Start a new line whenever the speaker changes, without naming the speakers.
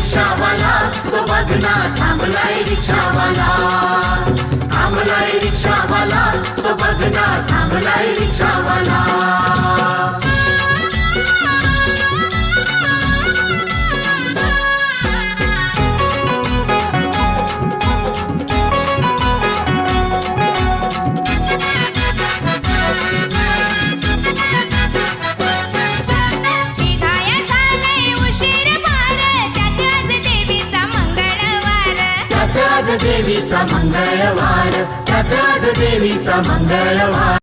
रिक्षावाला, तो बघ ना थांबलाय रिक्षावाला, थांबलाय रिक्षावाला, तो बघ ना थांबलाय रिक्षावाला. देवीचा मंगळवार, त्यात आज देवीचा मंगळवार.